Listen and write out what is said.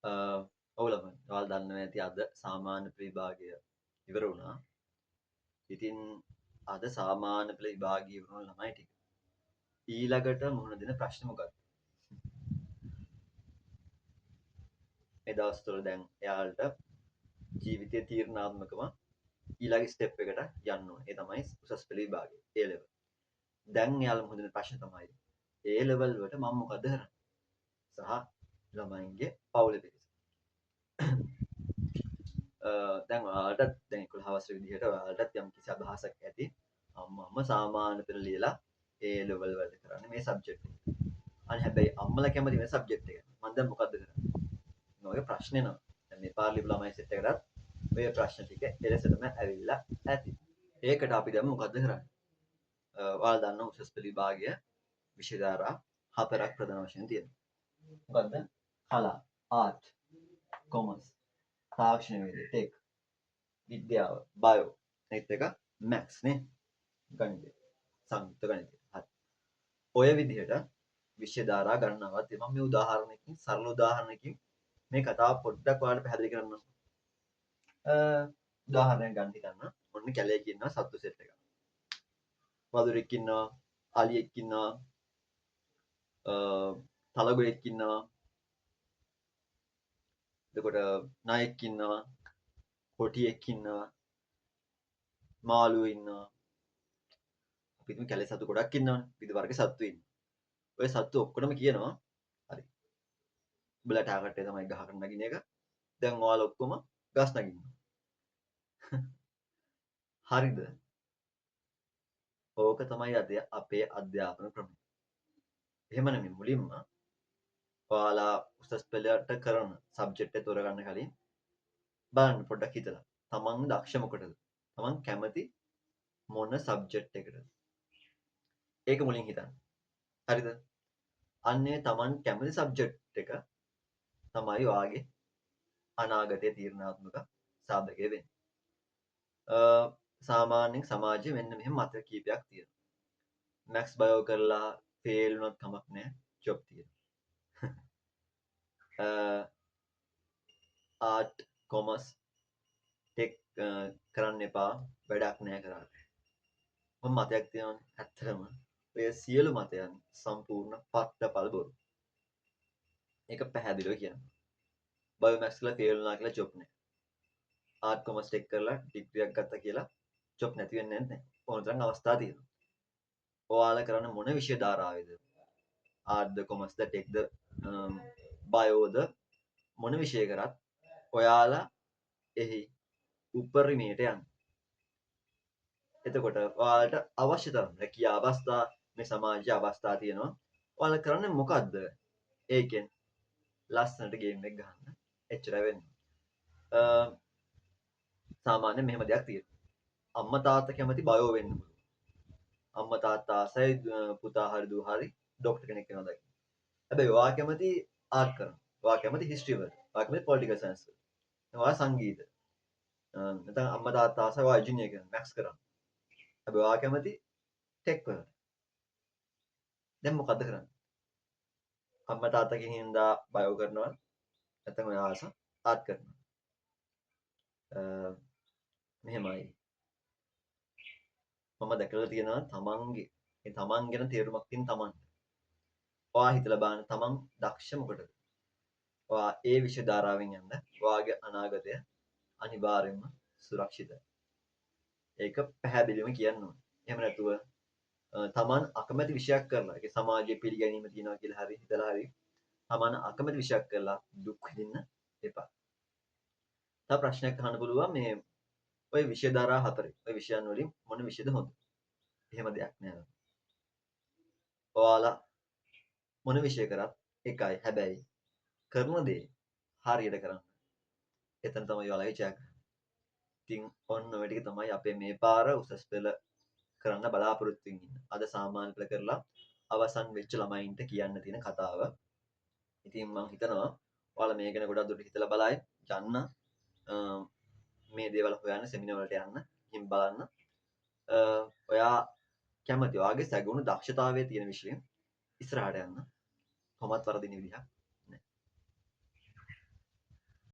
ඔවලම ඔයාලා දන්නවා ඇති අද සාමාන්‍ය පෙළ විභාගය ඉවර වුණා. ඉතින් අද සාමාන්‍ය පෙළ විභාගය ඉවර වුණ ළමයි ටික ඊළඟට මුහුණ දෙන ප්‍රශ්න මොකක්ද? මේ දවස්වල දැන් එයාලට ජීවිතයේ තීරණාත්මකව ඊළඟ ස්ටෙප් එකට යන්න ඕනේ. ඒ තමයි උසස් පෙළ විභාගය A level. දැන් එයාලා මුහුණ දෙන ප්‍රශ්න තමයි A level වලට මම මොකද කරන්නේ? සහ ළමයින්ගේ පවුලේ පිරිස. දැන් ඔයාලටත් දැන් 11 වසර විදිහට ඔයාලටත් යම් කිසි අදහසක් ඇති. අම්මා සාමාන්‍ය පෙළ ලියලා A level වලට කරන්නේ මේ සබ්ජෙක්ට් එක. අනේ හැබැයි අම්මලා කැමති වෙන සබ්ජෙක්ට් එක. මම දැන් මොකද්ද කරන්නේ? ඔය ප්‍රශ්නේ නෝ. දැන් මේ පාර්ලිමේ ළමයි සෙට් එකටත් ඔය ප්‍රශ්න ටික එලෙසටම ඇවිල්ලා ඇති. ඒකට අපි දැන් මොකද්ද කරන්නේ? ඔයාලා දන්න උසස් පෙළ විභාගය විෂය ධාරා 4ක් ප්‍රධාන වශයෙන් තියෙනවා. මොකද්ද? කලා, ආර්ට්, කොමර්ස්, තාක්ෂණ විද්‍යාව, ටෙක්, විද්‍යාව, බයෝ, අනිත් එක මැත්ස් නේ. ගණිතය, සංයුක්ත ගණිතය. හරි. ඔය විදිහට විෂය ධාරා ගණනාවක් තියෙනවා. මම මේ උදාහරණයකින් සරල උදාහරණයකින් මේ කතාව පොඩ්ඩක් ඔයාලට පැහැදිලි කරන්නම්. උදාහරණයක් ගන්න හිතන්න. ඔන්න කැලේක ඉන්නවා සත්තු සෙට් එකක්. වදුරෙක් ඉන්නවා, අලියෙක් ඉන්නවා, තලගොයෙක් ඉන්නවා. එතකොට නායෙක් ඉන්නවා, කොටියෙක් ඉන්නවා, මාළුවෝ ඉන්නවා. අපි හිතමු කැලේ සතු ගොඩක් ඉන්නවනේ. විවිධ වර්ග සත්තු ඉන්නවා. ඔය සත්තු ඔක්කොම කියනවා හරි. උඹලා ටාගට් එක තමයි ගහකට නගින එක. දැන් ඔයාලා ඔක්කොම ගස් නගිනවා. හරිද? ඕක තමයි අපේ අධ්‍යාපන ක්‍රමය. එහෙම නෙමෙයි මුලින්ම ඔයාලා උසස් පෙළට කරන සබ්ජෙක්ට් එක තෝරගන්න කලින් බලන්න පොඩ්ඩක් හිතලා. තමන් දක්ෂ මොකටද? තමන් කැමති මොන සබ්ජෙක්ට් එකටද? ඒක මුලින් හිතන්න. හරිද? අන්නේ තමන් කැමති සබ්ජෙක්ට් එක තමයි ඔයාගේ අනාගතයේ තීරණාත්මක සාධකය වෙන්නේ. සාමාන්‍යයෙන් සමාජයේ මෙන්න මෙහෙම මත කීපයක් තියෙනවා. මැක්ස් බයෝ කරලා ෆේල් වුණොත් කමක් නැහැ. ජොබ් තියෙනවා. ආර්ට්, කොමර්ස්, ටෙක් කරන්න එපා. වැඩක් නැහැ කරාට. මම මතයක් තියෙනවානේ. ඇත්තටම ඔය සියලු මතයන් සම්පූර්ණ පට්ටපල් බොරු. ඒක පැහැදිලිව කියනවා. බයෝ මැක්ස් කරලා ෆේල් වුණා කියලා ජොබ් නැහැ. ආර්ට් කොමර්ස් ටෙක් කරලා ඩිග්‍රියක් ගත්තා කියලා ජොබ් නැති වෙන්නේ නැහැ. ඕනතරම් අවස්ථා තියෙනවා. ඔයාලා කරන්න මොන විෂය ධාරාවේද? ආර්ට්ද කොමර්ස්ද ටෙක්ද බයෝද මොන විෂය කරත් ඔයාලා එහි උපරිමයට යන්න. එතකොට ඔයාලට අවශ්‍ය තරම් රැකියා අවස්ථා මේ සමාජයේ අවස්ථා තියෙනවා. ඔයාලා කරන්නේ මොකද්ද? ඒකෙන් ලස්සනට ගේම් එක ගහන්න. එච්චරයි වෙන්නේ. සාමාන්‍යයෙන් මෙහෙම දෙයක් තියෙනවා. අම්මා තාත්තා කැමති බයෝ වෙන්න පුළුවන්. අම්මා තාත්තා ආසයි පුතා හරි දුව හරි ડોක්ටර් කෙනෙක් වෙනවා දැක්ක. හැබැයි ඔයා කැමති ආර්ට් කරන්න. ඔයා කැමති හිස්ටරි වලට. ඔයා කැමති පොලිටිකල් සයන්ස් වලට. ඔයා සංගීත. නැත්නම් අම්මා තාත්තා ආසයි ඔයා ඉංජිනේර කරන්න, මැක්ස් කරන්න. හැබැයි ඔයා කැමති ටෙක් වලට. දැන් මොකද්ද කරන්නේ? අම්මා තාත්තා කියන හින්දා බයෝ කරනවා. නැත්නම් ඔයා ආස ආර්ට් කරනවා. මෙහෙමයි. මම දැකලා තියෙනවා තමන්ගේ තමන් ගැන තේරුමක් තියෙන තමන්ට. ඔයා හිතලා බලන්න තමන් දක්ෂ මොකටද? ඔයා ඒ විෂය ධාරාවෙන් යන්න ඔයාගේ අනාගතය අනිවාර්යයෙන්ම සුරක්ෂිතයි. ඒක පැහැදිලිවම කියන්න ඕනේ. එහෙම නැතුව තමන් අකමැති විෂයක් කරලා ඒක සමාජයේ පිළිගැනීම තියනවා කියලා හරි හිතලා හරි තමන් අකමැති විෂයක් කරලා දුක් විඳින්න එපා. තව ප්‍රශ්නයක් අහන්න පුළුවන් මේ ඔය විෂය ධාරා හතරේ ඔය විෂයන් වලින් මොන විෂයද හොඳ? එහෙම දෙයක් නෑ. ඔයාලා මොන විෂය කරත් එකයි. හැබැයි කරන දේ හරියට කරන්න. එතන තමයි ඔයාලගේ ජයග්‍රහණය. ඉතින් ඔන්න ඔය ටික තමයි අපේ මේ පාර උසස් පෙළ කරන්න බලාපොරොත්තු වෙන්නේ. අද සාමාන්‍ය පෙළ කරලා අවසන් වෙච්ච ළමයින්ට කියන්න තියෙන කතාව. ඉතින් මම හිතනවා ඔයාලා මේ ගැන ගොඩක් දුරට හිතලා බලයි යන්න මේ දේවල් හොයන්න සෙමිනාර් වලට යන්න ගිහින් බලන්න. ඔයා කැමති ඔයාගේ සැගුණු දක්ෂතාවයේ තියෙන විෂයෙන් ඉස්සරහට යන්න. කොහොමත් වරදින විදිහක්